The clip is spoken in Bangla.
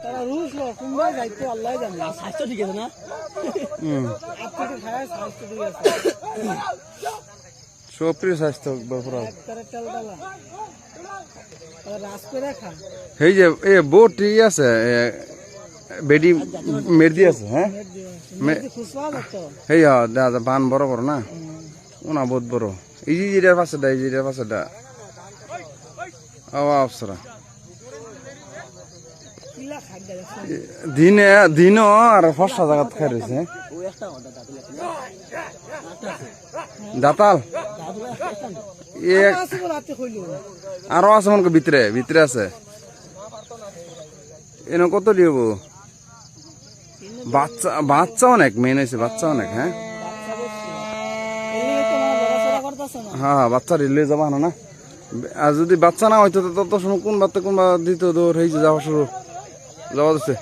তারা রুশ লোক কোনবাই যাইতে আল্লাহ জানে স্বাস্থ্য ঠিক আছে না আপনি খায় স্বাস্থ্য ঠিক আছে সপ্রিয় স্বাস্থ্য বাপুরা তারা টালটালা তারা রাস করে খা এই যে এ বোট ঠিক আছে বেডি মেরদি আছে হ্যাঁ খুশবা তো এই দাদা বান বড় বড় না ওনা বহুত বড় এই যে যেটার পাশেটা এই যেটার পাশেটা অপসরা কিলা খাদ্য দিনও আর ফর্সা জায়গাত খাই রয়েছে দাতাল আছে রাতে কইলো আরো আছে মনে ভিতরে ভিতরে আছে এনে কত দিব বাচ্চা বাচ্চা অনেক মেন হয়েছে বাচ্চা অনেক হ্যাঁ হ্যাঁ বাচ্চা রিলে যাবা না আর যদি বাচ্চা না হইতো তত সময় কোন বাচ্চা কোন দিত দৌড় হয়েছে যাওয়া শুরু যাওয়া দিচ্ছে